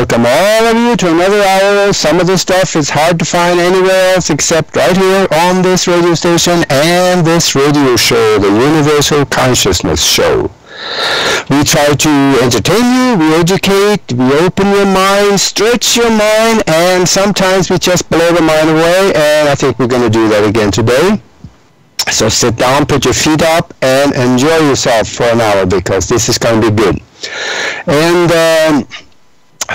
welcome all of you to another hour. Some of the stuff is hard to find anywhere else except right here on this radio station and this radio show, the Universal Consciousness Show. We try to entertain you, we educate, we open your mind, stretch your mind, and sometimes we just blow the mind away, and I think we're going to do that again today. So sit down, put your feet up, and enjoy yourself for an hour, because this is going to be good. And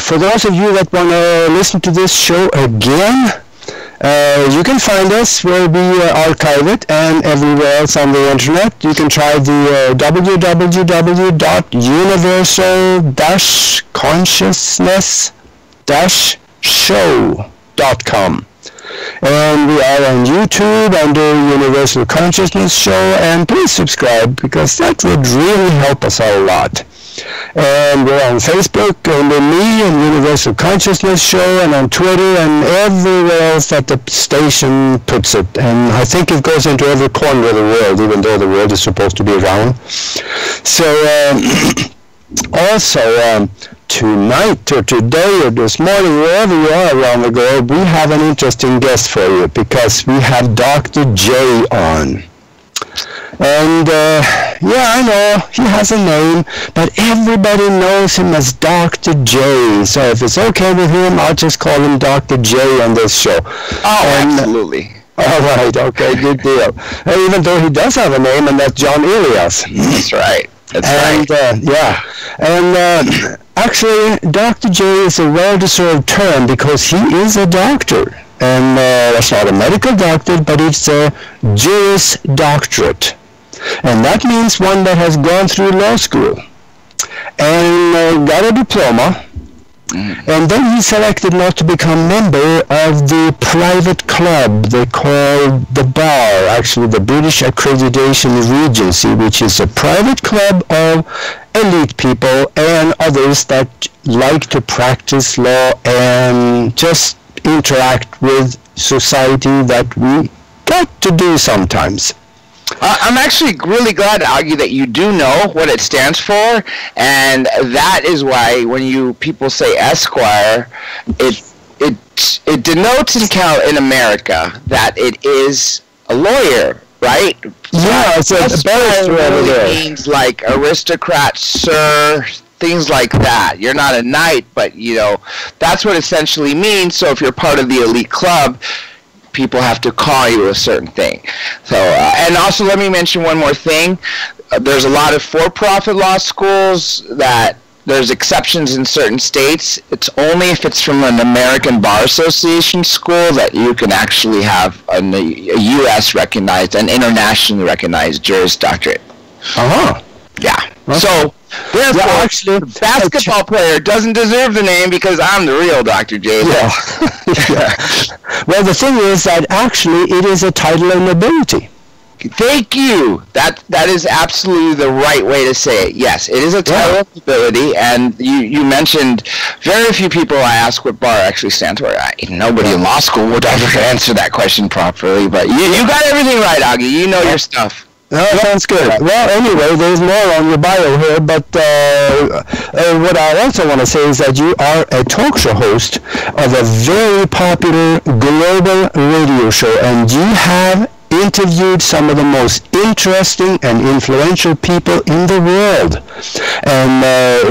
for those of you that want to listen to this show again, you can find us where we archive it and everywhere else on the internet. You can try the www.universal-consciousness-show.com. And we are on YouTube under Universal Consciousness Show, and please subscribe, because that would really help us out a lot. And we're on Facebook under me and Universal Consciousness Show, and on Twitter and everywhere else that the station puts it. And I think it goes into every corner of the world, even though the world is supposed to be round. So also tonight or today or this morning, wherever you are around the globe, we have an interesting guest for you, because we have Dr. J on. And yeah, I know he has a name, but everybody knows him as Dr. J. So if it's okay with him, I'll just call him Dr. J on this show. Oh, absolutely. All right, okay, good deal. Even though he does have a name, and that's John Ilias. That's right. That's right. Yeah, and actually, Dr. J is a well-deserved term, because he is a doctor. And that's not a medical doctor, but it's a Juris Doctorate. And that means one that has gone through law school and got a diploma. And then he selected not to become member of the private club they call the BAR, actually the British Accreditation Regency, which is a private club of elite people and others that like to practice law and just interact with society that we got to do sometimes. I'm actually really glad, Aage, that you do know what it stands for, and that is why when people say Esquire, it denotes in America that it is a lawyer, right? Yeah, it's a barrister really means like aristocrat, sir, things like that. You're not a knight, but that's what it essentially means. So if you're part of the elite club, people have to call you a certain thing. So, and also let me mention one more thing. There's a lot of for-profit law schools that there's exceptions in certain states. It's only if it's from an American Bar Association school that you can actually have a U.S. recognized and internationally recognized Juris Doctorate. Uh-huh. Yeah. Okay. So, therefore, actually, the basketball player doesn't deserve the name, because I'm the real Dr. J. Yeah. Yeah. Well, the thing is that actually it is a title of nobility. Thank you. That is absolutely the right way to say it. Yes, it is a title of nobility, and you mentioned very few people I ask what bar actually stands for. Nobody in law school would ever answer that question properly, but you got everything right, Aage. You know your stuff. No, that sounds good. Well, anyway, there's more on your bio here, but what I also want to say is that you are a talk show host of a very popular global radio show, and you have interviewed some of the most interesting and influential people in the world. And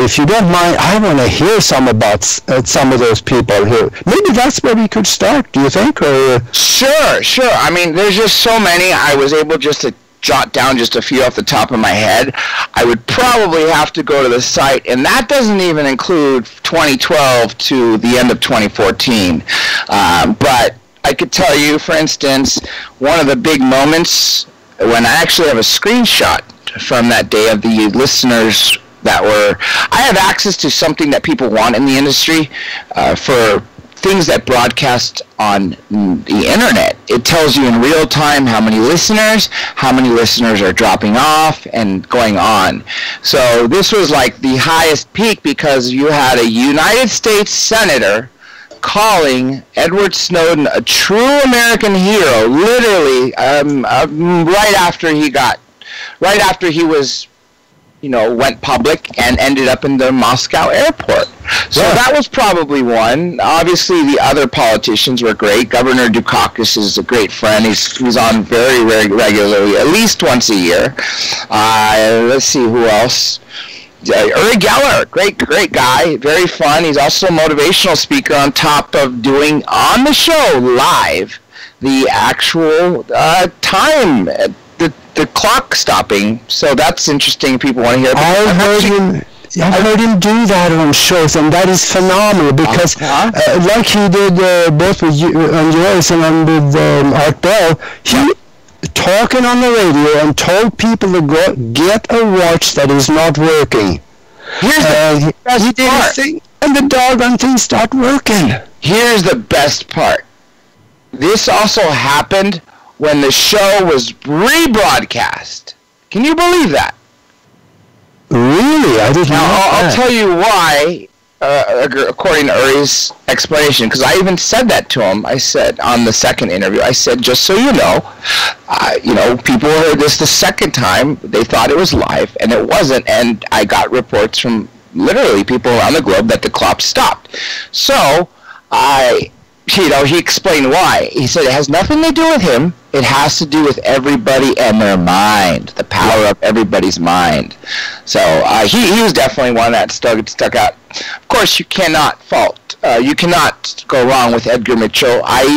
if you don't mind, I want to hear some about some of those people here. Maybe that's where we could start, do you think? Or Sure. I mean, there's just so many. I was able just to jot down just a few off the top of my head. I would probably have to go to the site, and that doesn't even include 2012 to the end of 2014. But I could tell you, for instance, one of the big moments when I actually have a screenshot from that day of the listeners that were, I have access to something that people want in the industry for things that broadcast on the internet. It tells you in real time how many listeners are dropping off and going on. So this was like the highest peak, because you had a United States Senator calling Edward Snowden a true American hero, literally right after he was went public and ended up in the Moscow airport. So that was probably one. Obviously, the other politicians were great. Governor Dukakis is a great friend. He's on very, very regularly, at least once a year. Let's see who else. Uri Geller, great guy, very fun. He's also a motivational speaker on top of doing on the show live the actual time, the clock stopping. So that's interesting. People want to hear. I've heard him do that on shows, and that is phenomenal because, like he did both with you on yours and on with Art Bell, he talking on the radio and told people to go get a watch that is not working. Here's the best he did part. his thing, and the doggone thing stopped working. Here's the best part. This also happened when the show was rebroadcast. Can you believe that? Really? I didn't know that. I'll tell you why, according to Uri's explanation, because I even said that to him. I said on the second interview, I said, just so you know, people heard this the second time. They thought it was live, and it wasn't. And I got reports from literally people around the globe that the clock stopped. So he explained why. He said it has nothing to do with him. It has to do with everybody and their mind, the power of everybody's mind. So he was definitely one that stuck out. Of course, you cannot you cannot go wrong with Edgar Mitchell. I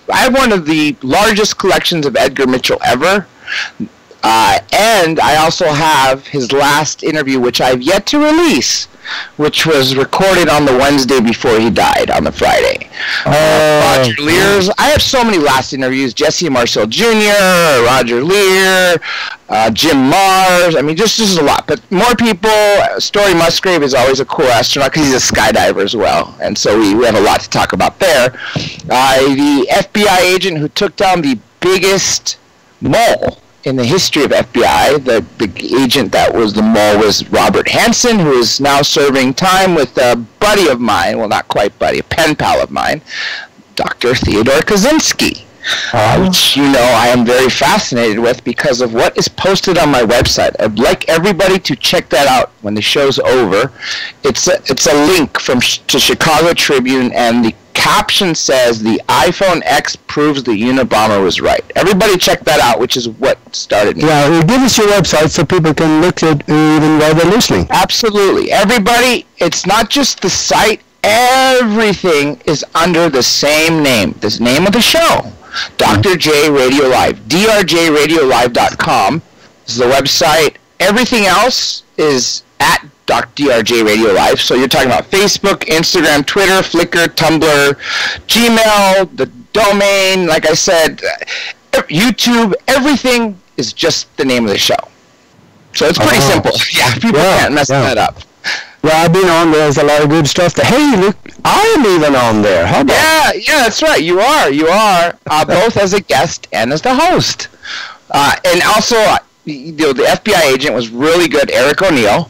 have one of the largest collections of Edgar Mitchell ever. And I also have his last interview, which I've yet to release, which was recorded on the Wednesday before he died, on the Friday. Roger Leir's. I have so many last interviews. Jesse Marcel Jr., Roger Leir, Jim Mars. I mean, just a lot. But more people. Story Musgrave is always a cool astronaut because he's a skydiver as well. And so we have a lot to talk about there. The FBI agent who took down the biggest mole in the history of FBI, the agent that was the mole was Robert Hansen, who is now serving time with a buddy of mine, well, not quite buddy, a pen pal of mine, Dr. Theodore Kaczynski, which I am very fascinated with because of what is posted on my website. I'd like everybody to check that out when the show's over. It's a link to Chicago Tribune, and the caption says, "The iPhone X proves the Unabomber was right." Everybody check that out, which is what started me. Yeah, give us your website so people can look at it even while they're listening. Absolutely. Everybody, it's not just the site. Everything is under the same name. The name of the show. Dr. J Radio Live. drjradiolive.com is the website. Everything else is at DRJ Radio Live. So you're talking about Facebook, Instagram, Twitter, Flickr, Tumblr, Gmail, the domain, like I said, YouTube, everything is just the name of the show. So it's pretty simple. Yeah, people can't mess that up. Well, I've been on there. There's a lot of good stuff. Hey, look, I'm even on there. How about Yeah, that's right. You are both as a guest and as the host. And also, the FBI agent was really good, Eric O'Neill.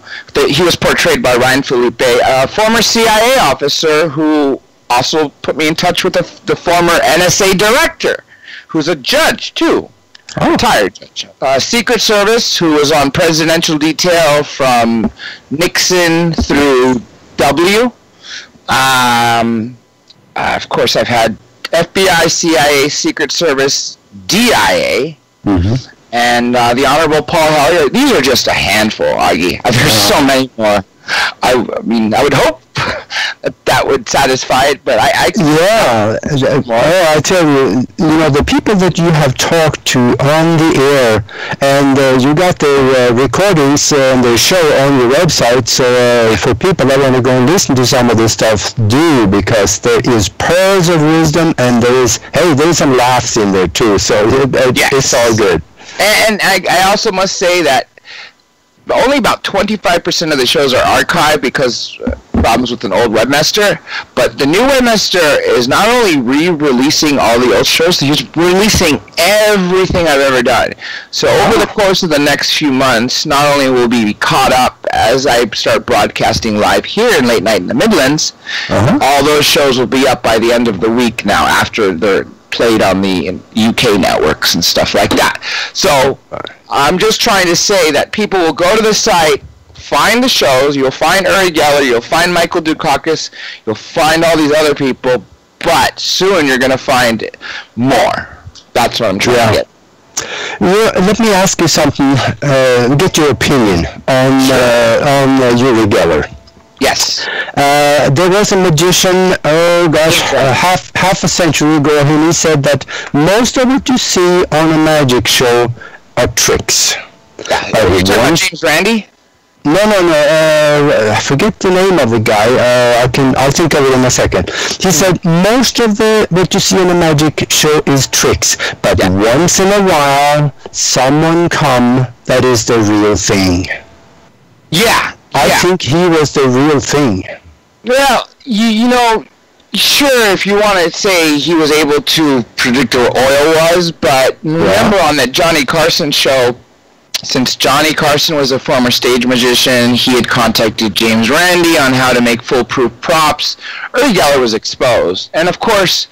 He was portrayed by Ryan Felipe, a former CIA officer who also put me in touch with the former NSA director, who's a judge, too. Retired judge. Secret Service, who was on presidential detail from Nixon through W. Of course, I've had FBI, CIA, Secret Service, DIA, and the Honorable Paul Hellyer. These are just a handful, Aage. There's so many more. I mean, I would hope that would satisfy it, but I tell you, the people that you have talked to on the air, and you got the recordings and the show on your website, so for people that want to go and listen to some of this stuff, do, because there is pearls of wisdom, and there's some laughs in there too, so it's all good. And I also must say that only about 25% of the shows are archived because problems with an old webmaster, but the new webmaster is not only re-releasing all the old shows, he's releasing everything I've ever done. So over the course of the next few months, not only will we be caught up as I start broadcasting live here in Late Night in the Midlands, all those shows will be up by the end of the week now after they're played on the UK networks and stuff like that. So I'm just trying to say that people will go to the site, find the shows, you'll find Uri Geller, you'll find Michael Dukakis, you'll find all these other people, but soon you're going to find more. That's what I'm trying to get. Well, let me ask you something, get your opinion on Uri Geller. Yes. There was a magician, half a century ago, and he said that most of what you see on a magic show are tricks. Are you talking about James Randi? No. I forget the name of the guy. I'll think of it in a second. He said most of what you see on a magic show is tricks, but once in a while, someone come that is the real thing. Yeah. I think he was the real thing. Well, you know, sure, if you want to say he was able to predict where oil was, but remember on that Johnny Carson show, since Johnny Carson was a former stage magician, he had contacted James Randi on how to make foolproof props. Uri Geller was exposed. And of course,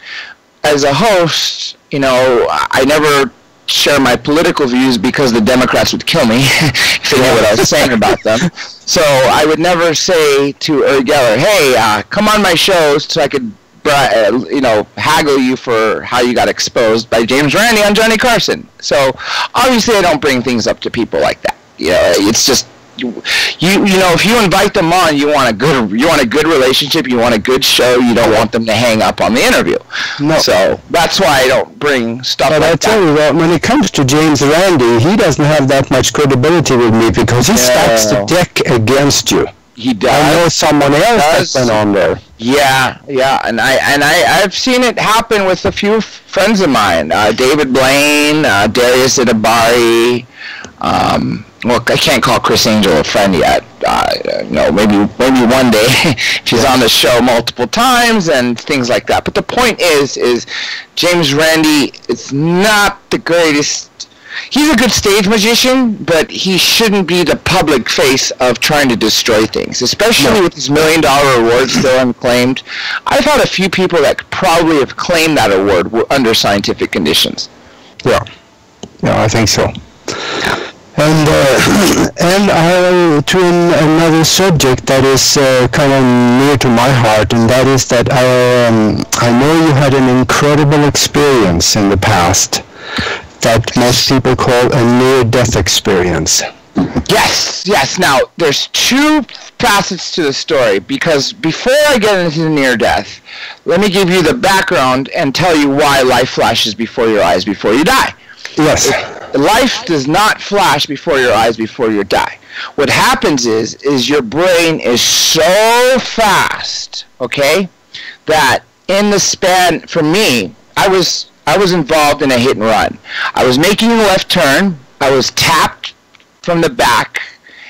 as a host, you know, I never share my political views because the Democrats would kill me if they knew what I was saying about them. So I would never say to Uri Geller, hey, come on my shows so I could haggle you for how you got exposed by James Randi on Johnny Carson. So obviously I don't bring things up to people like that. You know, it's just you know, if you invite them on, you want a good relationship, you want a good show, you don't want them to hang up on the interview. No. So that's why I don't bring stuff like that. But I tell you what, when it comes to James Randi, he doesn't have that much credibility with me because he stacks the deck against you. He does. I know someone else that went on there. Yeah, and I've seen it happen with a few friends of mine, David Blaine, Darius Idabari. Well, I can't call Chris Angel a friend yet. Maybe one day. She's on the show multiple times and things like that. But the point is James Randi is not the greatest. He's a good stage magician, but he shouldn't be the public face of trying to destroy things, especially with his $1 million award still unclaimed. I've had a few people that could probably have claimed that award under scientific conditions. Yeah, I think so. And to another subject that is kind of near to my heart, and that is that I know you had an incredible experience in the past that most people call a near-death experience. Yes. Now, there's two facets to the story, because before I get into the near-death, let me give you the background and tell you why life flashes before your eyes before you die. Yes. Life does not flash before your eyes before you die. What happens is your brain is so fast, okay, that in the span, for me, I was involved in a hit and run. I was making a left turn. I was tapped from the back,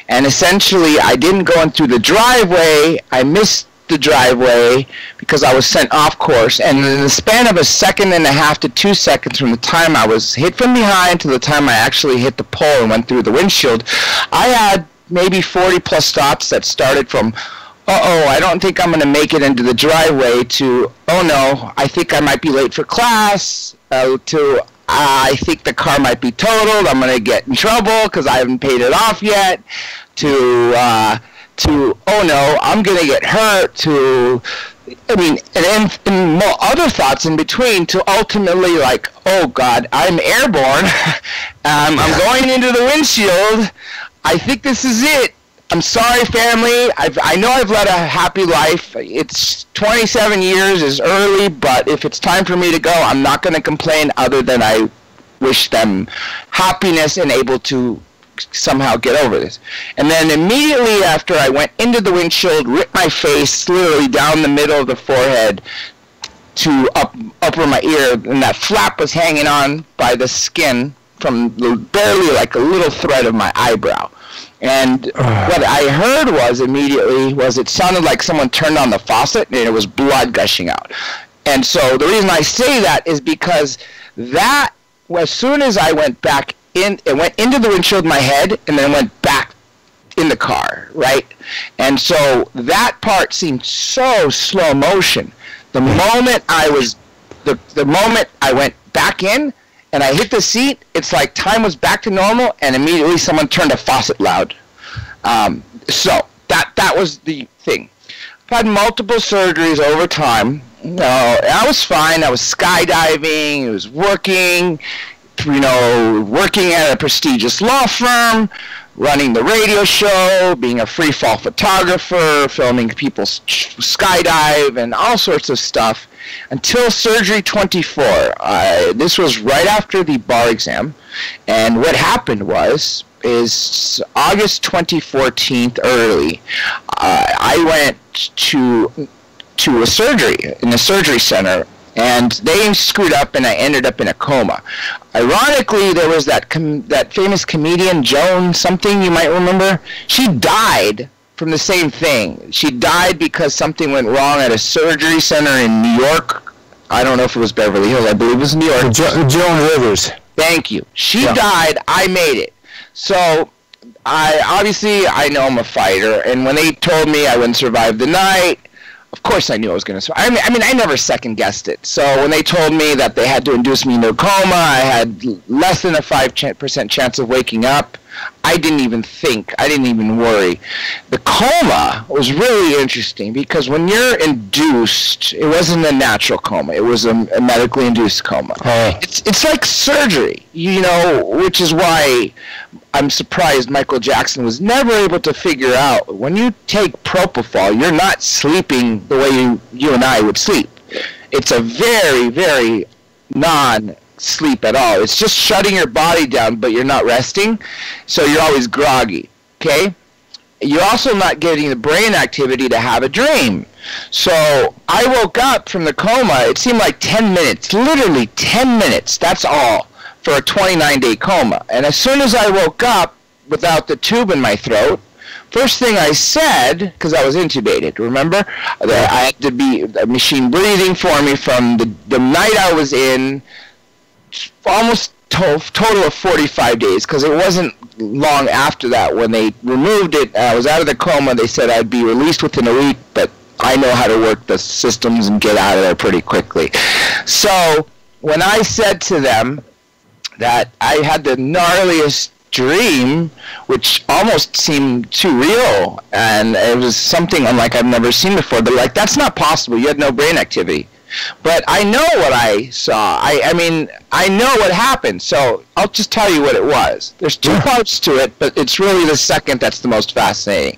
and essentially I didn't go in through the driveway. I missed the driveway because I was sent off course, and in the span of 1.5 seconds to 2 seconds from the time I was hit from behind to the time I actually hit the pole and went through the windshield, I had maybe 40 plus stops that started from I don't think I'm going to make it into the driveway, to, oh no, I think I might be late for class, to, I think the car might be totaled, I'm going to get in trouble because I haven't paid it off yet, to, oh no, I'm going to get hurt, to, I mean, and more other thoughts in between, to ultimately like, oh God, I'm airborne, I'm going into the windshield, I think this is it. I'm sorry, family. I know I've led a happy life. It's 27 years is early, but if it's time for me to go, I'm not going to complain other than I wish them happiness and able to somehow get over this. And then immediately after I went into the windshield, ripped my face literally down the middle of the forehead to upper my ear, and that flap was hanging on by the skin from barely like a little thread of my eyebrow. And what I heard was it sounded like someone turned on the faucet and it was blood gushing out. And so the reason I say that is because that, as soon as I went back in, it went into the windshield of my head and then went back in the car, right? And so that part seemed so slow motion. The moment I was the moment I went back in and I hit the seat, it's like time was back to normal, and immediately someone turned a faucet loud. So that was the thing. I've had multiple surgeries over time. I was fine. I was skydiving. I was working, working at a prestigious law firm, running the radio show, being a free fall photographer, filming people skydive, and all sorts of stuff, until surgery 24. This was right after the bar exam, and what happened is August 2014 early, I went to a surgery in the surgery center, and they screwed up, and I ended up in a coma. Ironically, there was that famous comedian Joan something, you might remember. She died from the same thing. She died because something went wrong at a surgery center in New York. I don't know if it was Beverly Hills. I believe it was New York. Joan Rivers. Thank you. She died. I made it. So I know I'm a fighter, and when they told me I wouldn't survive the night, of course I knew I was going to survive. I mean, I never second-guessed it. So when they told me that they had to induce me into a coma, I had less than a 5% chance of waking up, I didn't even think. I didn't even worry. The coma was really interesting because when you're induced, it wasn't a natural coma. It was a medically induced coma. It's like surgery, which is why I'm surprised Michael Jackson was never able to figure out, when you take propofol, you're not sleeping the way you and I would sleep. It's a very, very non-sleep at all. It's just shutting your body down, but you're not resting, so you're always groggy, okay? You're also not getting the brain activity to have a dream. So I woke up from the coma, it seemed like 10 minutes, literally 10 minutes, that's all, for a 29-day coma. And as soon as I woke up without the tube in my throat, first thing I said, because I was intubated, remember? I had to be a machine breathing for me from the night I was in, almost total of 45 days, because it wasn't long after that when they removed it. I was out of the coma. They said I'd be released within a week, but I know how to work the systems and get out of there pretty quickly. So when I said to them that I had the gnarliest dream, which almost seemed too real, and it was something unlike I've never seen before, but like, that's not possible. You had no brain activity. But I know what I saw. I mean, I know what happened, so I'll just tell you what it was. There's two parts to it, but it's really the second that's the most fascinating.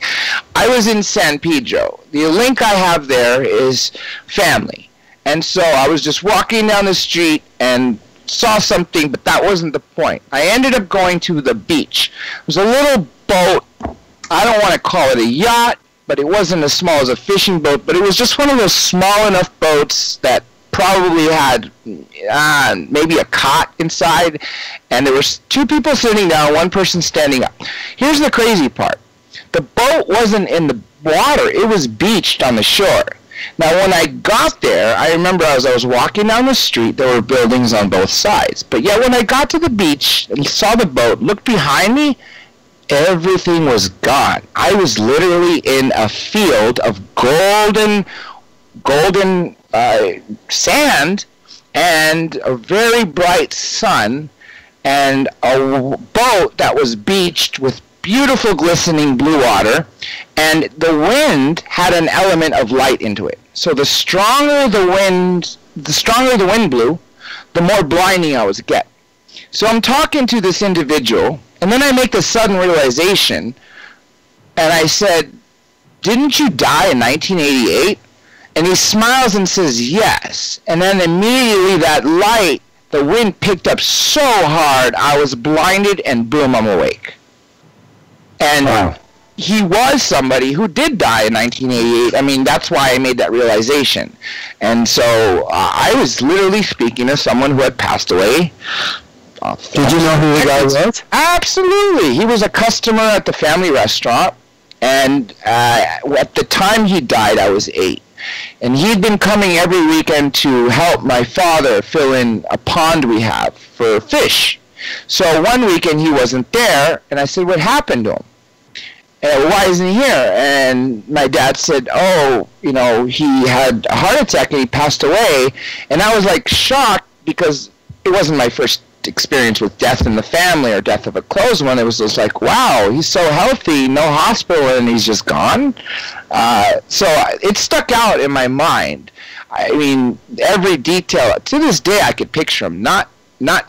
I was in San Pedro. The link I have there is family. And so I was just walking down the street and saw something, but that wasn't the point. I ended up going to the beach. It was a little boat. I don't want to call it a yacht, but it wasn't as small as a fishing boat, but it was just one of those small enough boats that probably had maybe a cot inside, and there was two people sitting down, one person standing up. Here's the crazy part. The boat wasn't in the water. It was beached on the shore. Now, when I got there, I remember as I was walking down the street, there were buildings on both sides. But yet when I got to the beach and saw the boat, looked behind me, everything was gone. I was literally in a field of golden sand and a very bright sun and a boat that was beached with beautiful glistening blue water, and the wind had an element of light into it. So the stronger the wind blew, the more blinding I was getting. So I'm talking to this individual, and then I make the sudden realization, and I said, "Didn't you die in 1988? And he smiles and says, "Yes." And then immediately that light, the wind picked up so hard, I was blinded, and boom, I'm awake. And wow. He was somebody who did die in 1988. I mean, that's why I made that realization. And so I was literally speaking to someone who had passed away. Did you know who the guy was? Absolutely. He was a customer at the family restaurant. And at the time he died, I was 8. And he'd been coming every weekend to help my father fill in a pond we have for fish. So one weekend he wasn't there, and I said, "What happened to him?" And why isn't he here? And my dad said, oh, you know, he had a heart attack and he passed away. And I was like shocked because it wasn't my first experience with death in the family or death of a close one. It was just like, wow, he's so healthy, no hospital, and he's just gone. So it stuck out in my mind. I mean, every detail, to this day I could picture him, not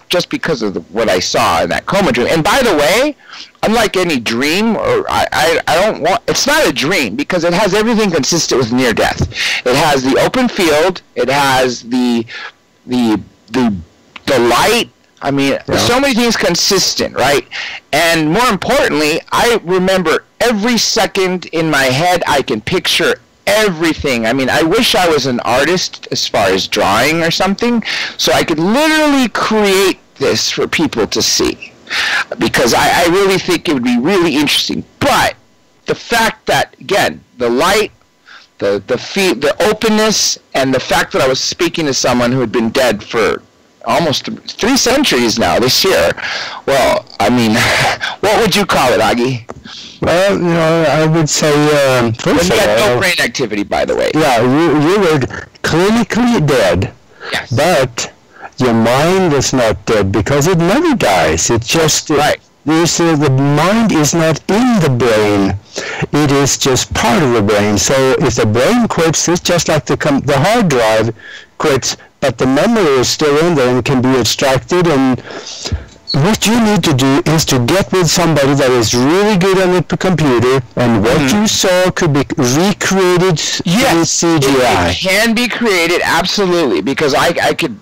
just because of what I saw in that coma dream. And by the way, unlike any dream, or I don't want, it's not a dream because it has everything consistent with near death. It has the open field, it has the light. I mean, there's so many things consistent, right? And more importantly, I remember every second in my head. I can picture everything. I mean, I wish I was an artist as far as drawing or something, so I could literally create this for people to see, because I really think it would be really interesting. But the fact that, again, the light, the openness, and the fact that I was speaking to someone who had been dead for almost 3 centuries now this year. Well, I mean, what would you call it, Aage? Well, you know, I would say, first you of had all, no brain activity, by the way. Yeah, you were clinically dead, yes. But your mind is not dead because it never dies. It just, right. The mind is not in the brain. It is just part of the brain. So if the brain quits, it's just like the hard drive quits, but the memory is still in there and can be extracted. And what you need to do is to get with somebody that is really good on the computer, and what you saw could be recreated through CGI. It can be created, absolutely, because I could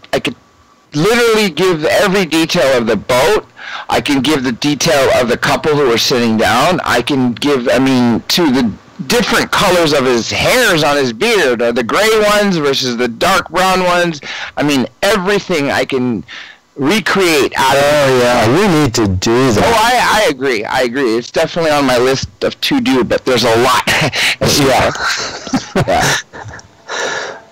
literally give every detail of the boat. I can give the detail of the couple who were sitting down. I can give, I mean, to the different colors of his hairs on his beard, the gray ones versus the dark brown ones. I mean, everything I can recreate out of Oh, yeah, we need to do that. Oh, I agree. I agree. It's definitely on my list of to-do, but there's a lot. Yeah.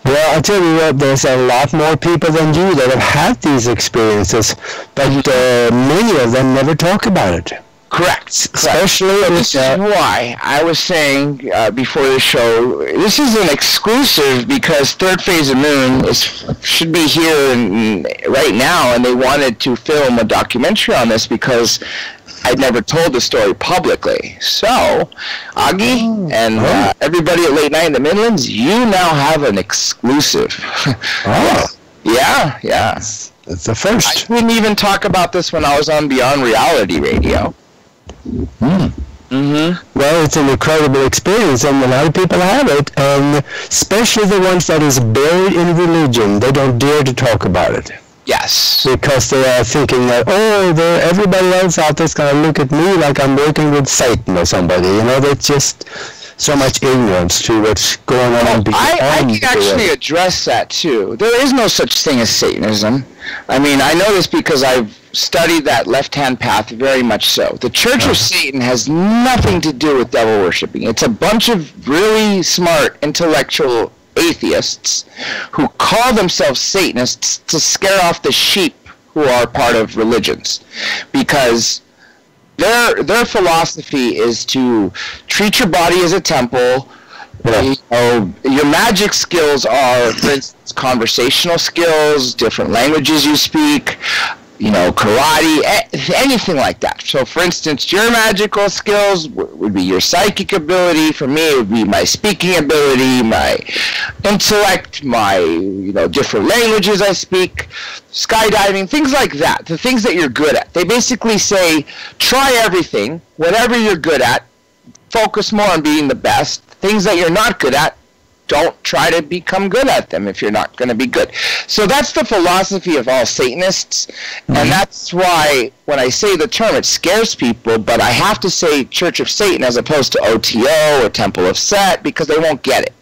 Well, I'll tell you what, there's a lot more people than you that have had these experiences, but many of them never talk about it. Correct. Especially this is why I was saying before the show, this is an exclusive because Third Phase of Moon should be here right now, and they wanted to film a documentary on this because I'd never told the story publicly. So, Aage and everybody at Late Night in the Midlands, you now have an exclusive. Oh. Yeah. It's the first. I didn't even talk about this when I was on Beyond Reality Radio. Well, it's an incredible experience, and a lot of people have it, and especially the ones that is buried in religion. They don't dare to talk about it. Yes. Because they are thinking that, everybody else out there is going to look at me like I'm working with Satan or somebody. You know, there's just so much ignorance to what's going on beyond. I can actually address that, too. There is no such thing as Satanism. I mean, I know this because I've studied that left-hand path very much so. The Church of Satan has nothing to do with devil worshipping. It's a bunch of really smart, intellectual atheists who call themselves Satanists to scare off the sheep who are part of religions, because their philosophy is to treat your body as a temple. You know, your magic skills are, for instance, conversational skills, different languages you speak, you know, karate, anything like that. So, for instance, your magical skills would be your psychic ability. For me, it would be my speaking ability, my intellect, my, different languages I speak, skydiving, things like that, the things that you're good at. They basically say, try everything, whatever you're good at, focus more on being the best. Things that you're not good at, don't try to become good at them if you're not going to be good. So that's the philosophy of all Satanists, and that's why when I say the term, it scares people, but I have to say Church of Satan as opposed to OTO or Temple of Set, because they won't get it.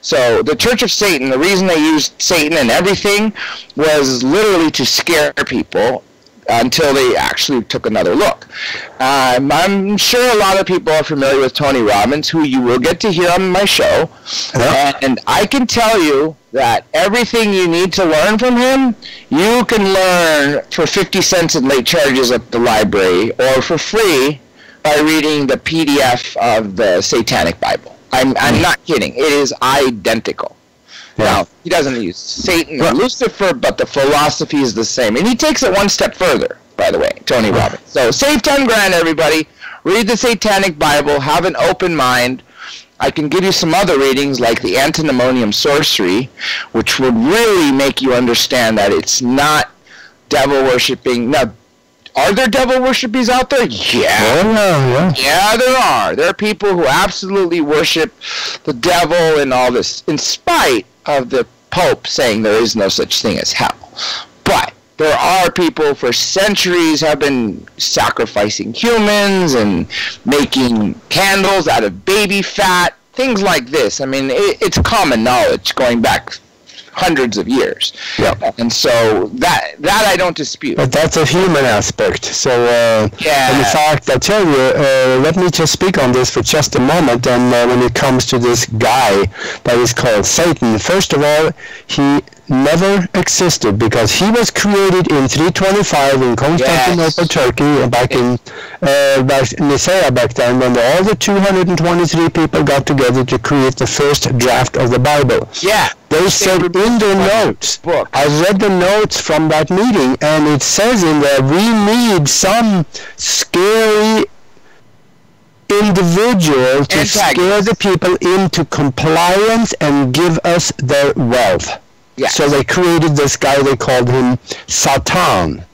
So the Church of Satan, the reason they used Satan and everything was literally to scare people until they actually took another look. I'm sure a lot of people are familiar with Tony Robbins, who you will get to hear on my show. And I can tell you that everything you need to learn from him, you can learn for 50 cents in late charges at the library, or for free by reading the PDF of the Satanic Bible. I'm not kidding. It is identical. Yeah. Now, he doesn't use Satan or Lucifer, but the philosophy is the same. And he takes it one step further, by the way, Tony Robbins. So save 10 grand, everybody. Read the Satanic Bible. Have an open mind. I can give you some other readings like the Antinomian Sorcery, which would really make you understand that it's not devil worshipping. Now, are there devil worshippers out there? Yeah. Yeah, there are. There are people who absolutely worship the devil and all this, in spite of the Pope saying there is no such thing as hell. But there are people for centuries have been sacrificing humans and making candles out of baby fat, things like this. I mean, it's common knowledge going back hundreds of years. Yeah. And so that I don't dispute. But that's a human aspect. So yeah. And in fact, I tell you, let me just speak on this for just a moment. And when it comes to this guy that is called Satan, first of all, he never existed because he was created in 325 in Constantinople, Turkey, back in Nicaea back then, when all the 223 people got together to create the first draft of the Bible. Yeah. They said in their notes, I read the notes from that meeting, and it says in there, we need some scary individual to scare the people into compliance and give us their wealth. Yes. So they created this guy, they called him Satan,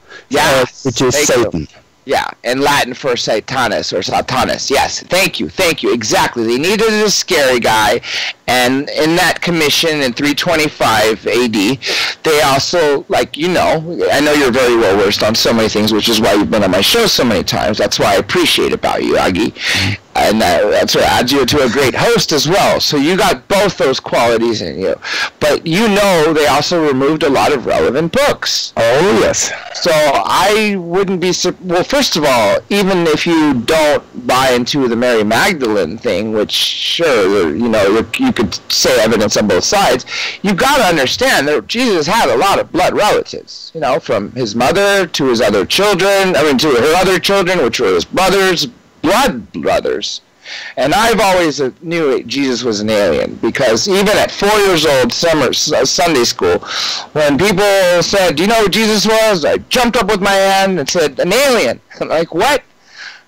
which is Satan. Yeah, in Latin for Satanus or Satanus. Yes, thank you, exactly. They needed a scary guy, and in that commission in 325 AD, they also, like, you know, I know you're very well versed on so many things, which is why you've been on my show so many times. That's why I appreciate about you, Aage. And that's what adds you to a great host as well. So you got both those qualities in you. But you know they also removed a lot of relevant books. Oh, yes. So I wouldn't be... Well, first of all, even if you don't buy into the Mary Magdalene thing, which, sure, you know, you could say evidence on both sides, you've got to understand that Jesus had a lot of blood relatives, you know, from his mother to his other children, to her other children, which were his brothers, blood brothers. And I've always knew Jesus was an alien, because even at 4 years old, Sunday school, when people said, do you know who Jesus was? I jumped up with my hand and said, an alien. I'm like, what?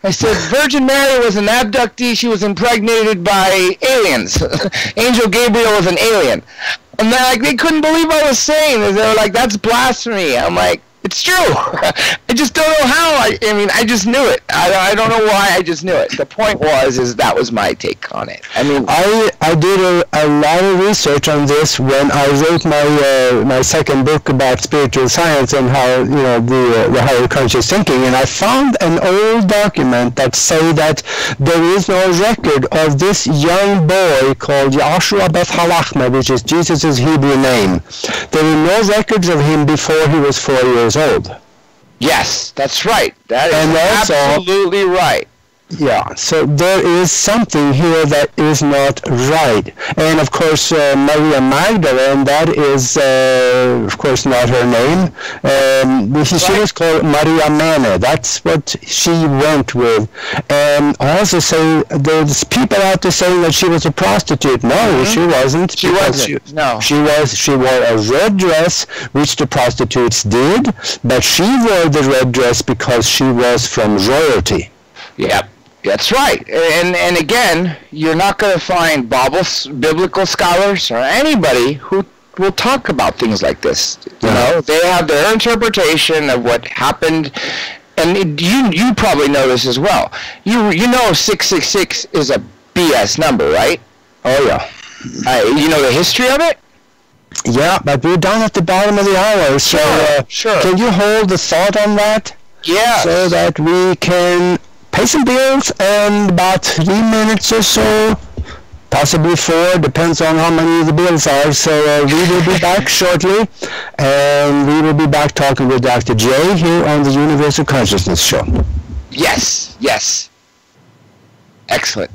I said, Virgin Mary was an abductee. She was impregnated by aliens. Angel Gabriel was an alien. And they couldn't believe what I was saying. They were like, that's blasphemy. I'm like, it's true. I just don't know how. I mean, I just knew it. I don't know why. I just knew it. The point is that was my take on it. I mean, I did a lot of research on this when I wrote my second book about spiritual science and how, you know, the higher conscious thinking, and I found an old document that say that there is no record of this young boy called Yahshua Beth Halachma, which is Jesus' Hebrew name. There were no records of him before he was 4 years old. Yes, that's right. That is absolutely right. Yeah, so there is something here that is not right. And of course, Maria Magdalene, that is, of course, not her name. She was called Maria Mene. That's what she went with. And also say there's people out there saying that she was a prostitute. No, she wasn't. She wasn't. No. She wore a red dress, which the prostitutes did, but she wore the red dress because she was from royalty. Yep. That's right. And again, you're not going to find biblical scholars or anybody who will talk about things like this. You know, they have their interpretation of what happened. And you probably know this as well. You know 666 is a BS number, right? Oh, yeah. You know the history of it? Yeah, but we're down at the bottom of the hour. So sure. Can you hold the thought on that? Yeah. So that we can pay some bills, and about 3 minutes or so, possibly 4, depends on how many the bills are. So we will be back shortly, and we will be back talking with Dr. J here on the Universal Consciousness Show. Yes. Excellent.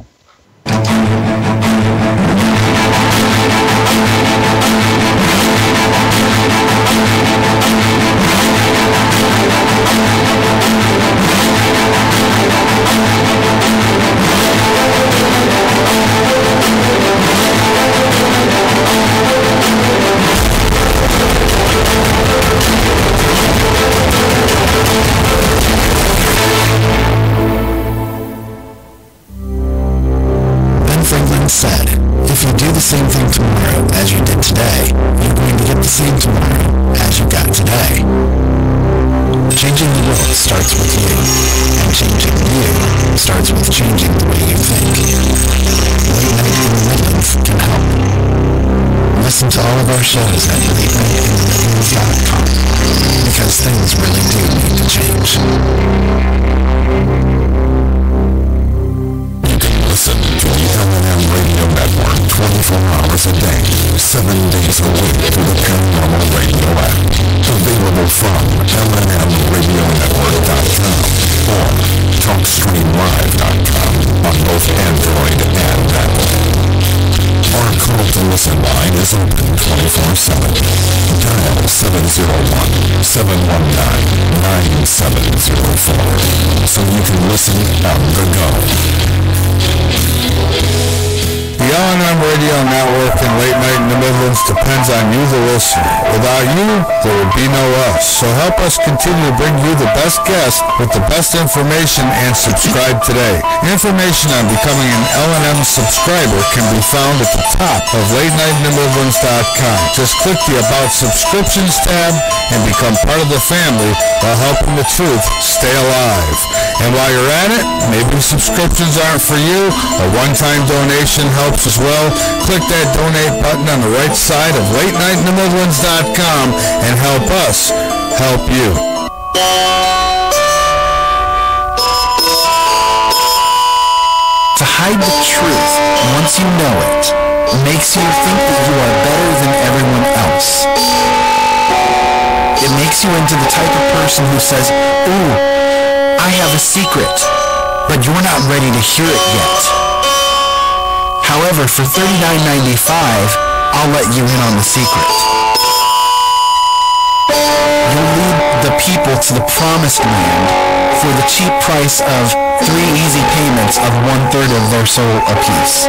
as you did today, you're going to get the same tomorrow as you got today. Changing the world starts with you, and changing you starts with changing the way you think. Late Night in the Midlands can help. Listen to all of our shows at latenightinthemidlands.com, because things really do need to change. You can listen to the L&M Radio Network 24 hours a day, 7 days a week through the Paranormal Radio app. Available from lnmradionetwork.com or TalkStreamLive.com on both Android and Apple. Our call to listen line is open 24/7. Dial 701-719-9704 so you can listen on the go. The L&M Radio Network and Late Night in the Midlands depends on you, the listener. Without you, there would be no us. So help us continue to bring you the best guests with the best information and subscribe today. Information on becoming an L&M subscriber can be found at the top of latenightinthemidlands.com. Just click the About Subscriptions tab and become part of the family while helping the truth stay alive. And while you're at it, maybe subscriptions aren't for you. A one-time donation helps as well. Click that donate button on the right side of latenightinthemidlands.com and help us help you. To hide the truth once you know it makes you think that you are better than everyone else. It makes you into the type of person who says, "Ooh, I have a secret," but you're not ready to hear it yet. However, for $39.95, I'll let you in on the secret. You'll lead the people to the promised land for the cheap price of 3 easy payments of 1/3 of their soul apiece.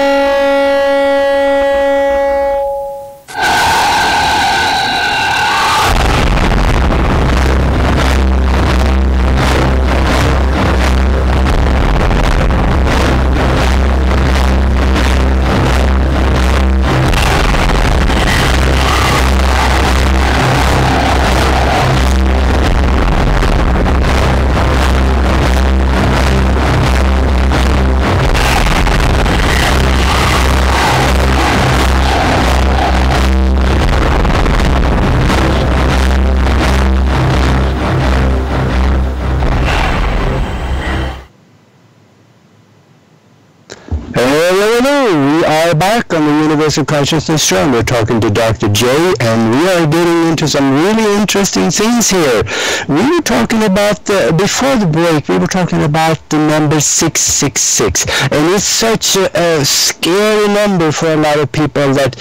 Back on the Universal Consciousness Show. We're talking to Dr. J, and we are getting into some really interesting things here. We were talking about, before the break, we were talking about the number 666, and it's such a scary number for a lot of people that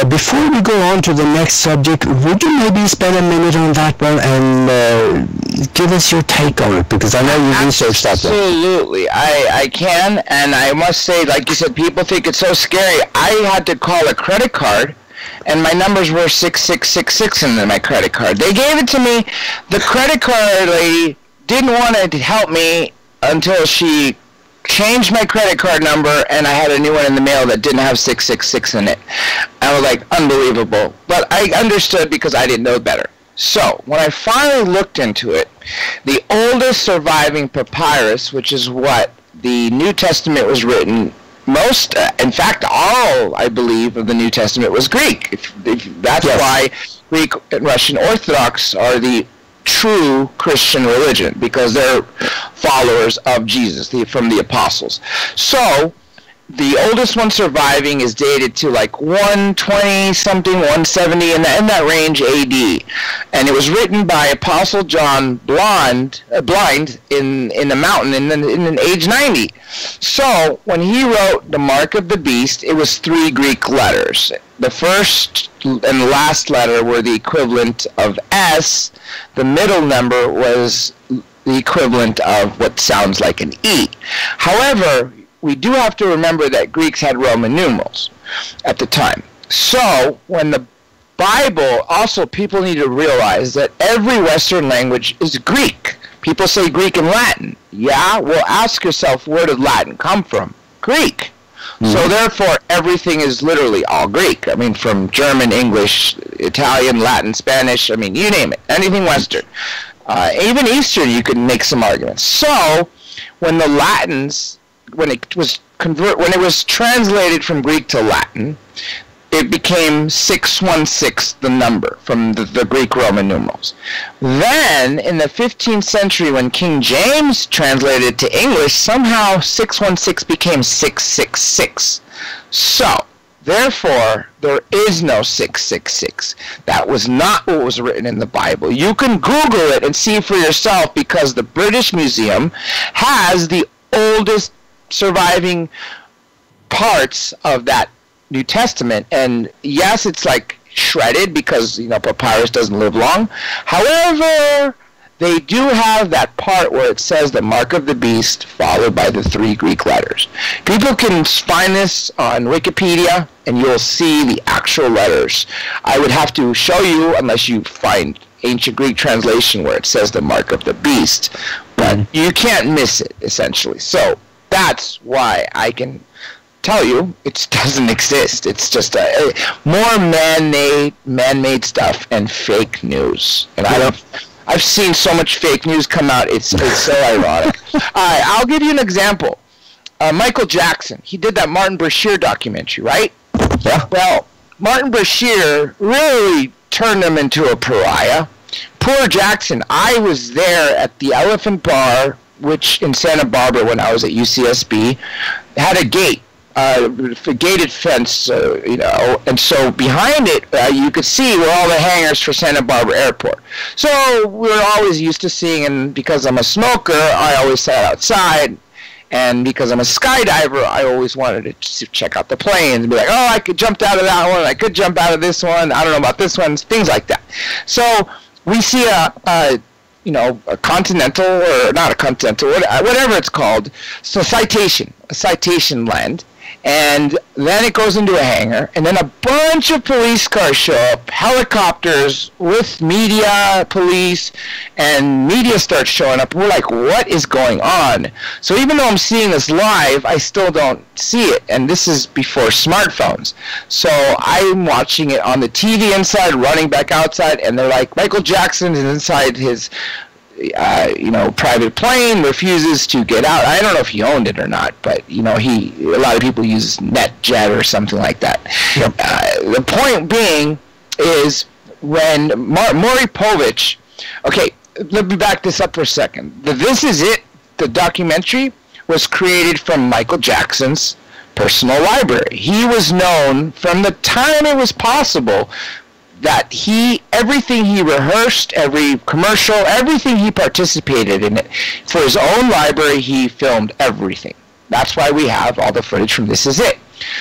before we go on to the next subject, would you maybe spend a minute on that one and give us your take on it, because I know you researched that one. Absolutely, I can, and I must say, like you said, people think it's so scary. I had to call a credit card, and my numbers were 6666 in my credit card. They gave it to me. The credit card lady didn't want to help me until she changed my credit card number, and I had a new one in the mail that didn't have 666 in it. I was like, unbelievable. But I understood because I didn't know better. So, when I finally looked into it, the oldest surviving papyrus, which is what the New Testament was written, most, in fact, all, I believe, of the New Testament was Greek. That's why Greek and Russian Orthodox are the true Christian religion, because they're followers of Jesus, from the apostles. So, the oldest one surviving is dated to like 120-something, 170, in that range AD. And it was written by Apostle John blind in the mountain in age 90. So when he wrote The Mark of the Beast, it was 3 Greek letters. The first and the last letter were the equivalent of S. The middle number was the equivalent of what sounds like an E. However, we do have to remember that Greeks had Roman numerals at the time. So, when the Bible, also people need to realize that every Western language is Greek. People say Greek and Latin. Yeah, well, ask yourself, where did Latin come from? Greek. So therefore, everything is literally all Greek. I mean, from German, English, Italian, Latin, Spanish, I mean, you name it. Anything Western. Even Eastern, you could make some arguments. So, when the Latins, when it was translated from Greek to Latin, it became 616, the number, from the Greek Roman numerals. Then, in the 15th century, when King James translated it to English, somehow 616 became 666. So, therefore, there is no 666. That was not what was written in the Bible. You can Google it and see for yourself, because the British Museum has the oldest surviving parts of that New Testament, and yes, it's like shredded because, you know, papyrus doesn't live long. However, they do have that part where it says the mark of the beast followed by the 3 Greek letters. People can find this on Wikipedia, and you'll see the actual letters. I would have to show you, unless you find ancient Greek translation where it says the mark of the beast, but you can't miss it, essentially. So that's why I can tell you it doesn't exist. It's just more man-made stuff and fake news. And I've seen so much fake news come out. It's so ironic. I'll give you an example. Michael Jackson, he did that Martin Bashir documentary, right? Yeah. Well, Martin Bashir really turned him into a pariah. Poor Jackson. I was there at the Elephant Bar, which in Santa Barbara when I was at UCSB, had a gate. A gated fence, you know, and so behind it you could see were all the hangars for Santa Barbara Airport. So we were always used to seeing, and because I'm a smoker, I always sat outside, and because I'm a skydiver, I always wanted to check out the planes and be like, oh, I could jump out of that one, I could jump out of this one, I don't know about this one, things like that. So we see you know, a continental, or not a continental, whatever it's called, so a citation land. And then it goes into a hangar, and then a bunch of police cars show up, helicopters with media, police, and media starts showing up. We're like, what is going on? So even though I'm seeing this live, I still don't see it, and this is before smartphones. So I'm watching it on the TV inside, running back outside, and they're like, Michael Jackson is inside his you know, private plane, refuses to get out. I don't know if he owned it or not, but, you know, a lot of people use NetJet or something like that. Yep. The point being is when Maury Povich, okay, let me back this up for a second. This Is It, the documentary, was created from Michael Jackson's personal library. He was known from the time it was possible that everything he rehearsed, every commercial, everything he participated in it, for his own library, he filmed everything. That's why we have all the footage from This Is It.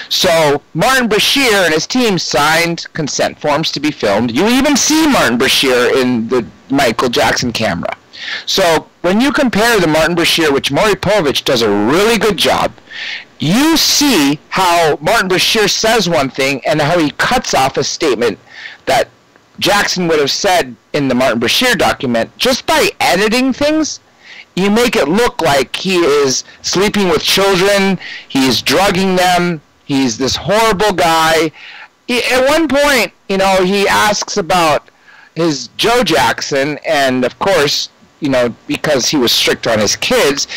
So Martin Bashir and his team signed consent forms to be filmed. You even see Martin Bashir in the Michael Jackson camera. So when you compare the Martin Bashir, which Maury Povich does a really good job, you see how Martin Bashir says one thing and how he cuts off a statement that Jackson would have said in the Martin Bashir document. Just by editing things, you make it look like he is sleeping with children, he's drugging them, he's this horrible guy. At one point, you know, he asks about his Joe Jackson, and of course, you know, because he was strict on his kids,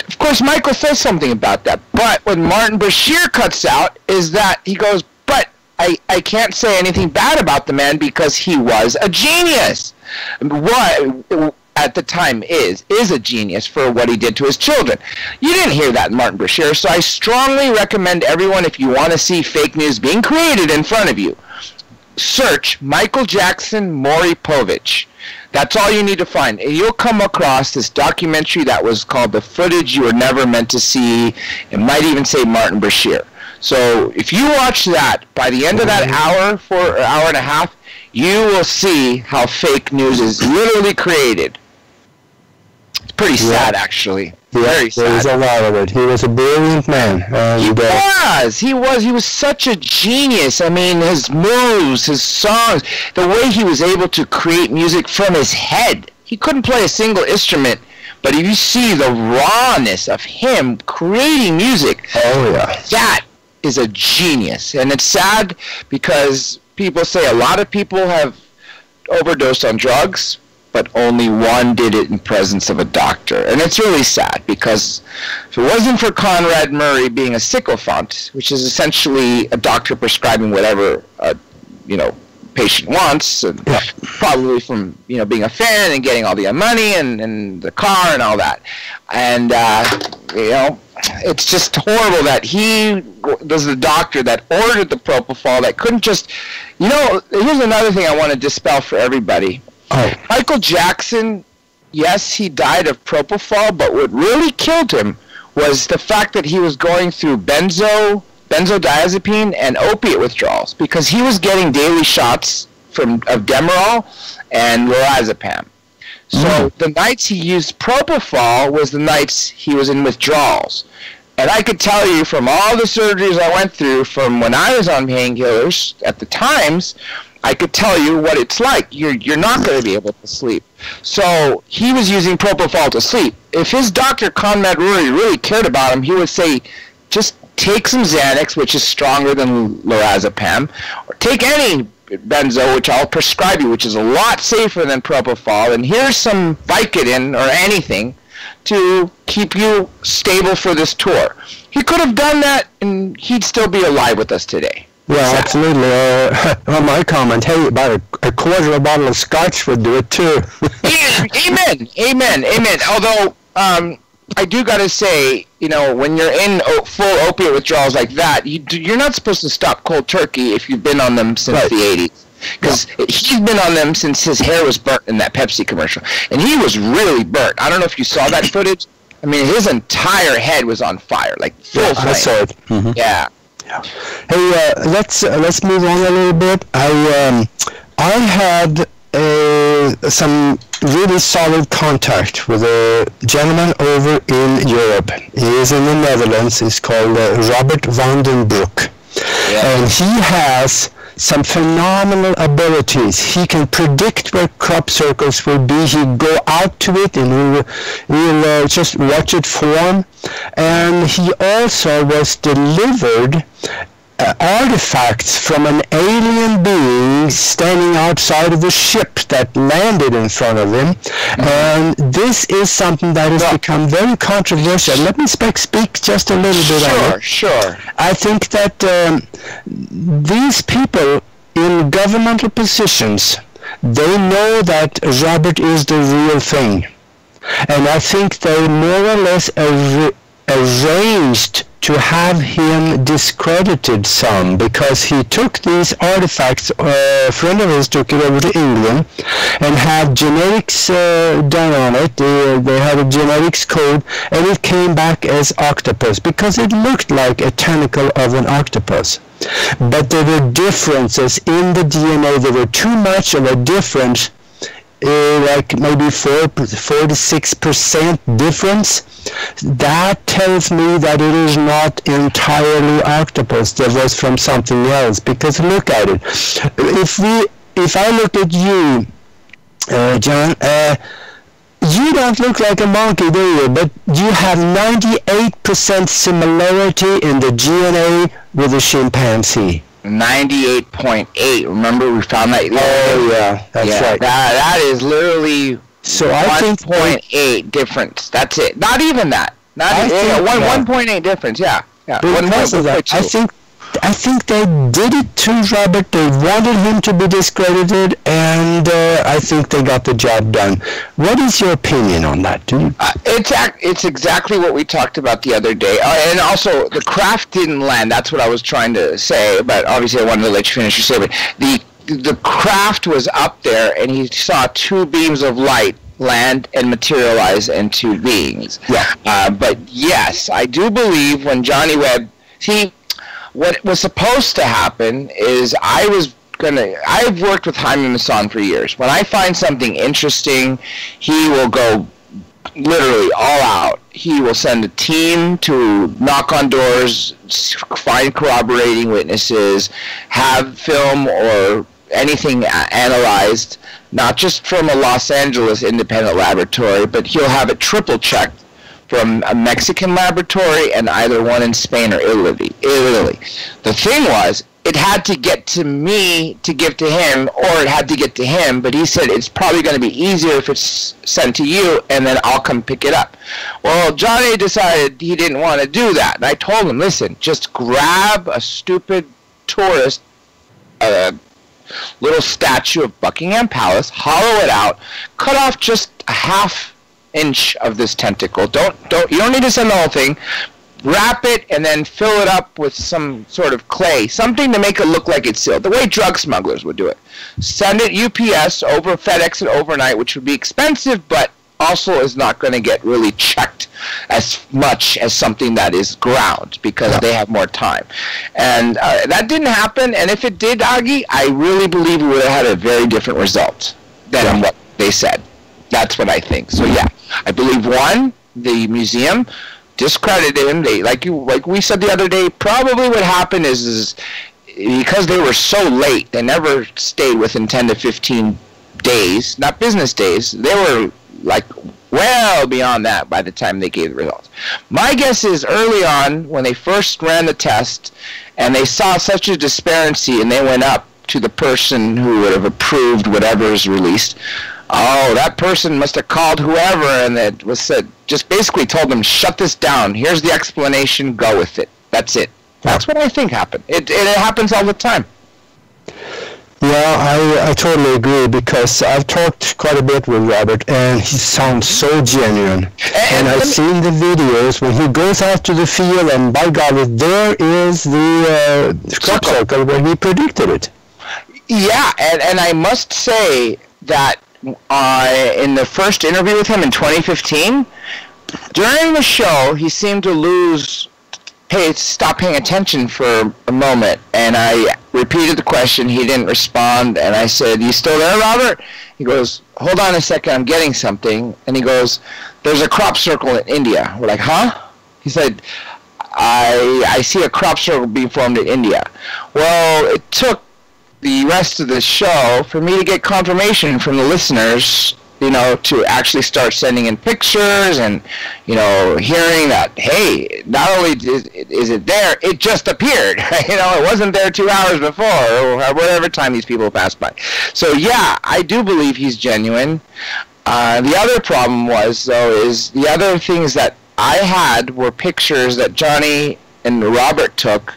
of course Michael says something about that. But what Martin Bashir cuts out is that he goes, but I can't say anything bad about the man because he was a genius. What at the time is a genius for what he did to his children. You didn't hear that in Martin Bashir, so I strongly recommend everyone, if you want to see fake news being created in front of you, search Michael Jackson Maury Povich. That's all you need to find. And you'll come across this documentary that was called The Footage You Were Never Meant to See. It might even say Martin Bashir. So if you watch that, by the end of that hour and a half, you will see how fake news is literally created. It's pretty sad, actually. Very sad. There's a lot of it. He was a brilliant man. He was such a genius. I mean, his moves, his songs, the way he was able to create music from his head. He couldn't play a single instrument But if you see the rawness of him creating music, that is a genius. And it's sad because people say a lot of people have overdosed on drugs, but only one did it in presence of a doctor. And it's really sad because if it wasn't for Conrad Murray being a sycophant, which is essentially a doctor prescribing whatever patient wants, and probably from being a fan and getting all the money and the car and all that, and it's just horrible that he was the doctor that ordered the propofol that couldn't just here's another thing I want to dispel for everybody. Michael Jackson, yes, he died of propofol, but what really killed him was the fact that he was going through benzodiazepine and opiate withdrawals, because he was getting daily shots of Demerol and lorazepam. So the nights he used propofol was the nights he was in withdrawals. And I could tell you from all the surgeries I went through from when I was on painkillers at the times, I could tell you what it's like. You're not going to be able to sleep. So he was using propofol to sleep. If his doctor, Conrad Murray, really cared about him, he would say, just take some Xanax, which is stronger than lorazepam, or take any benzo, which I'll prescribe you, which is a lot safer than propofol, and here's some Vicodin or anything to keep you stable for this tour. He could have done that, and he'd still be alive with us today. Yeah, absolutely. My comment, hey, about a quarter of a bottle of scotch would do it too. Amen. Although, I do got to say, when you're in full opiate withdrawals like that, you're not supposed to stop cold turkey if you've been on them since the 80s. Because he's been on them since his hair was burnt in that Pepsi commercial. And he was really burnt. I don't know if you saw that footage. I mean, his entire head was on fire, like full flame. I saw it. Mm-hmm. Yeah. Hey, let's move on a little bit. I had some really solid contact with a gentleman over in Europe. He is in the Netherlands. He's called Robert van den Broek. And he has some phenomenal abilities. He can predict where crop circles will be. He'll go out to it and we'll just watch it form. And he also was delivered artifacts from an alien being standing outside of the ship that landed in front of him. And this is something that has become very controversial. Let me speak just a little bit on it. Sure. I think that these people in governmental positions, they know that Robert is the real thing. And I think they more or less arranged to have him discredited some, because he took these artifacts, a friend of his took it over to England and had genetics done on it. They had a genetics code, and it came back as octopus because it looked like a tentacle of an octopus. But there were differences in the DNA. There were too much of a difference, like maybe 4 to 6% difference. That tells me that it is not entirely octopus. That was from something else. Because look at it. If I look at you, John, you don't look like a monkey, do you? But you have 98% similarity in the DNA with a chimpanzee. 98.8. Remember, we found that. Oh yeah, that's right. That is literally. So I think 1.8 difference. That's it. Not even that. 1.8 difference. Yeah. Because of that, I think they did it to Robert. They wanted him to be discredited, and I think they got the job done. What is your opinion on that? It's exactly what we talked about the other day. And also, the craft didn't land. That's what I was trying to say. But obviously, I wanted to let you finish your statement. The craft was up there, and he saw two beams of light land and materialize into beings. Yeah. But yes, I do believe when Johnny Webb... See, what was supposed to happen is I've worked with Jaime Maussan for years. When I find something interesting, he will go literally all out. He will send a team to knock on doors, find corroborating witnesses, have film or anything analyzed, not just from a Los Angeles independent laboratory, but he'll have it triple checked from a Mexican laboratory and either one in Spain or Italy. The thing was, it had to get to me to give to him, or it had to get to him, but he said it's probably going to be easier if it's sent to you, and then I'll come pick it up. Well, Johnny decided he didn't want to do that, and I told him, listen, just grab a stupid tourist little statue of Buckingham Palace, hollow it out, cut off just a half-inch of this tentacle. You don't need to send the whole thing. Wrap it and then fill it up with some sort of clay, something to make it look like it's sealed, the way drug smugglers would do it. Send it UPS over FedEx and overnight, which would be expensive, but also is not going to get really checked as much as something that is ground, because they have more time. And that didn't happen, and if it did, Aage, I really believe we would have had a very different result than what they said. That's what I think. So yeah, I believe, one, the museum discredited him. They, like we said the other day, probably what happened is because they were so late, they never stayed within 10 to 15 days, not business days. They were like well beyond that by the time they gave the results. My guess is early on, when they first ran the test and they saw such a disparity, and they went up to the person who would have approved whatever is released, that person must have called whoever, and it was said, just basically told them, shut this down. Here's the explanation. Go with it. That's it. That's what I think happened. It happens all the time. Yeah, I totally agree, because I've talked quite a bit with Robert, and he sounds so genuine. And I've seen the videos when he goes out to the field, and by golly, there is the crop circle where he predicted it. Yeah, and I must say that in the first interview with him in 2015, during the show, he seemed to stop paying attention for a moment, and I repeated the question. He didn't respond, and I said, "You still there, Robert?" He goes, "Hold on a second, I'm getting something." And he goes, "There's a crop circle in India." We're like, "Huh?" He said, I see a crop circle being formed in India. Well, it took the rest of the show for me to get confirmation from the listeners, to actually start sending in pictures and, hearing that, hey, not only is it there, it just appeared. It wasn't there 2 hours before, or whatever time these people passed by. So, yeah, I do believe he's genuine. The other problem was, though, is the other things that I had were pictures that Johnny and Robert took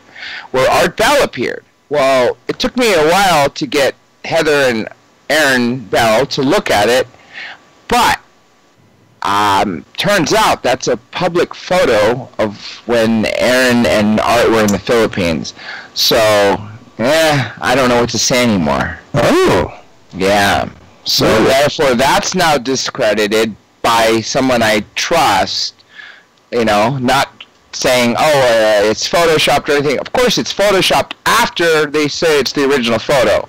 where Art Bell appeared. Well, it took me a while to get Heather and Aaron Bell to look at it, but turns out that's a public photo of when Aaron and Art were in the Philippines. So, I don't know what to say anymore. Oh. Yeah. So, therefore, that's now discredited by someone I trust, not saying, it's photoshopped or anything. Of course, it's photoshopped after they say it's the original photo.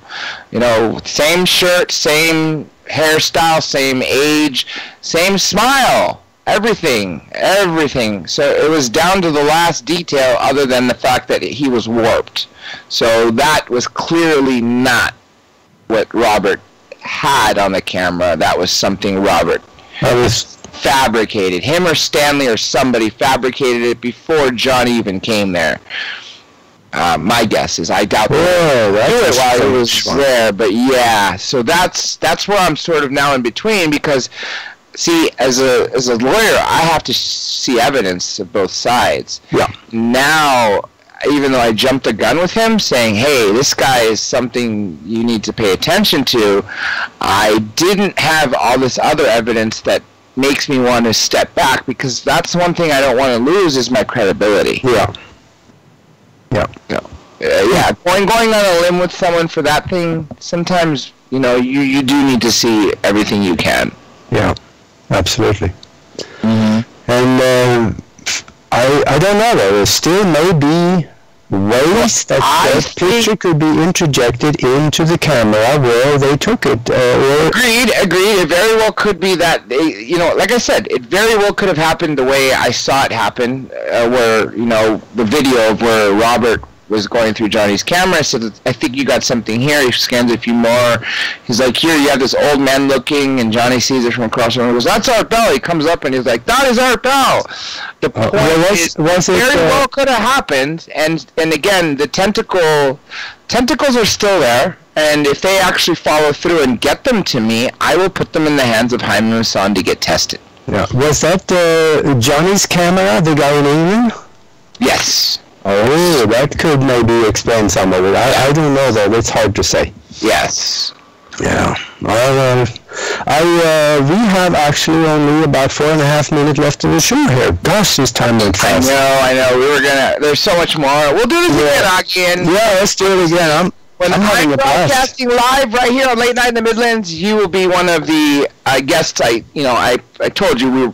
Same shirt, same hairstyle, same age, same smile, everything. So it was down to the last detail, other than the fact that he was warped. So that was clearly not what Robert had on the camera. That was something Robert fabricated. Him or Stanley or somebody fabricated it before Johnny even came there. My guess is, I doubt that while he was there, but yeah. So that's where I'm sort of now in between, because, see, as a lawyer, I have to see evidence of both sides. Yeah. Now, even though I jumped the gun with him, saying, hey, this guy is something you need to pay attention to, I didn't have all this other evidence that makes me want to step back, because that's one thing I don't want to lose, is my credibility. Yeah. Yeah. Going on a limb with someone for that thing, sometimes, you do need to see everything you can. Yeah, absolutely. Mm-hmm. And I don't know, though. There still may be ways that picture could be interjected into the camera where they took it. Agreed. It very well could be that they, like I said, it very well could have happened the way I saw it happen, where, the video of where Robert was going through Johnny's camera. I said, I think you got something here. He scans a few more. He's like, here, you have this old man looking, and Johnny sees it from across the room. He goes, that's Art Bell. He comes up, and he's like, that is Art Bell. The point is, very well could have happened, and again, the tentacles are still there, and if they actually follow through and get them to me, I will put them in the hands of Jaime Maussan to get tested. Yeah. Was that Johnny's camera, the guy in England? Yes. Oh, that could maybe explain some of it. I don't know, though. It's hard to say. Yes. Yeah. Well, we have actually only about 4.5 minutes left of the show here. Gosh, this time went fast. I know. There's so much more. We'll do this again, Aage. Yeah, let's do it again. I'm having a blast. Broadcasting live right here on Late Night in the Midlands. You will be one of the guests. I told you we were.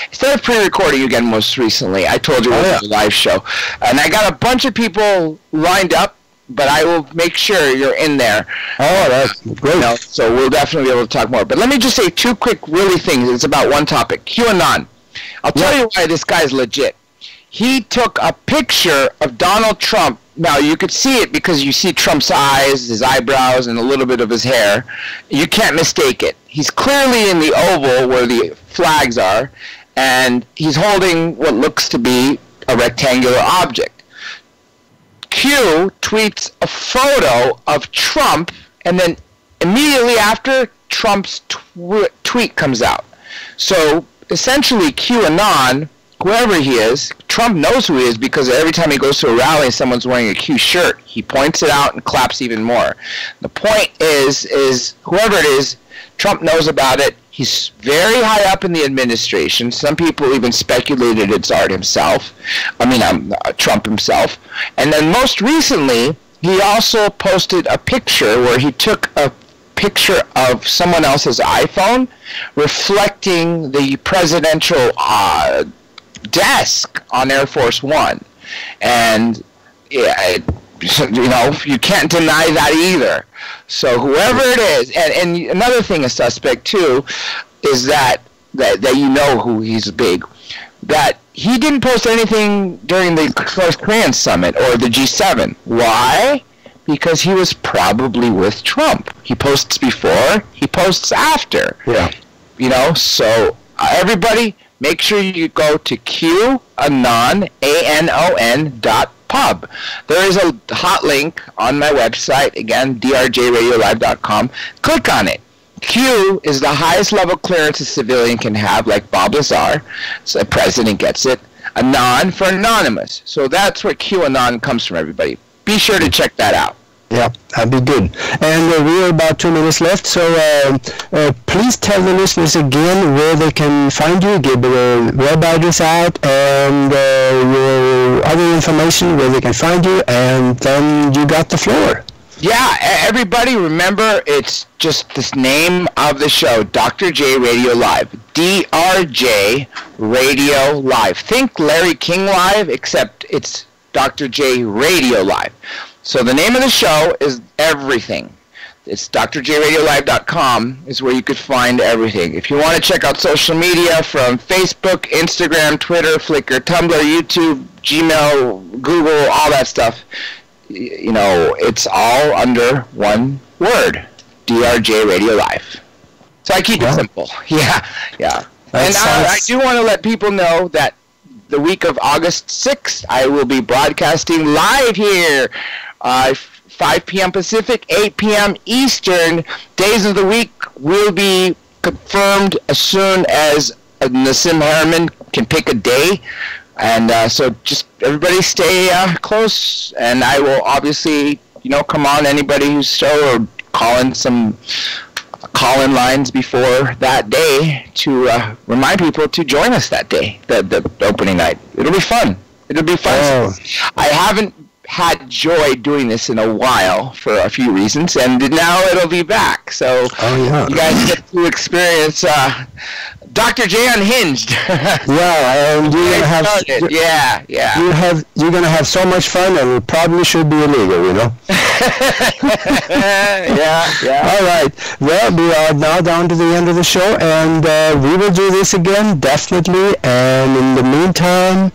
Instead of pre-recording again most recently, I told you it was a live show. And I got a bunch of people lined up, but I will make sure you're in there. Oh, that's great. So we'll definitely be able to talk more. But let me just say two quick really things. It's about one topic. QAnon. I'll tell you why this guy's legit. He took a picture of Donald Trump. Now, you could see it because you see Trump's eyes, his eyebrows, and a little bit of his hair. You can't mistake it. He's clearly in the oval where the flags are, and he's holding what looks to be a rectangular object. Q tweets a photo of Trump, and then immediately after, Trump's tweet comes out. So, essentially, QAnon, whoever he is, Trump knows who he is because every time he goes to a rally and someone's wearing a Q shirt, he points it out and claps even more. The point is whoever it is, Trump knows about it. He's very high up in the administration. Some people even speculated it's Trump himself. And then most recently, he also posted a picture where he took a picture of someone else's iPhone reflecting the presidential desk on Air Force One. And you can't deny that either. So whoever it is, and another thing is suspect too, is that you know who he's big, that he didn't post anything during the North Korean summit or the G7. Why? Because he was probably with Trump. He posts before, he posts after. Yeah. So everybody, make sure you go to QAnon, ANON.pub. There is a hot link on my website, again, drjradiolive.com. Click on it. Q is the highest level clearance a civilian can have, like Bob Lazar. So the president gets it. Anon for anonymous. So that's where QAnon comes from, everybody. Be sure to check that out. Yeah, that'd be good. And we are about 2 minutes left, so please tell the listeners again where they can find you, give the web address out, and your other information where they can find you, and then you got the floor. Yeah, everybody remember, it's just this name of the show, Dr. J Radio Live. DRJ Radio Live. Think Larry King Live, except it's Dr. J Radio Live. So the name of the show is everything. It's drjradiolive.com is where you could find everything. If you want to check out social media from Facebook, Instagram, Twitter, Flickr, Tumblr, YouTube, Gmail, Google, all that stuff, it's all under one word, DRJ Radio Live. So I keep it simple. Yeah. And I do want to let people know that the week of August 6th, I will be broadcasting live here, 5 p.m. Pacific, 8 p.m. Eastern. Days of the week will be confirmed as soon as Nassim Harriman can pick a day. And so just everybody stay close, and I will obviously, come on anybody who's show or call in some call-in lines before that day to remind people to join us that day, the opening night. It'll be fun. Oh. I haven't had joy doing this in a while for a few reasons, and now it'll be back. So you guys get to experience Dr. J Unhinged. Yeah, and you're gonna have you're gonna have so much fun, and it probably should be illegal, Yeah. All right. Well, we are now down to the end of the show, and we will do this again definitely. And in the meantime,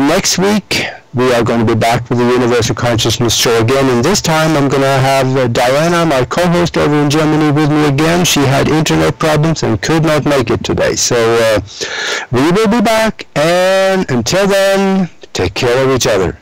next week we are going to be back with the Universal Consciousness Show again, and this time I'm going to have Diana, my co-host over in Germany, with me again. She had internet problems and could not make it today, so we will be back, and until then, take care of each other.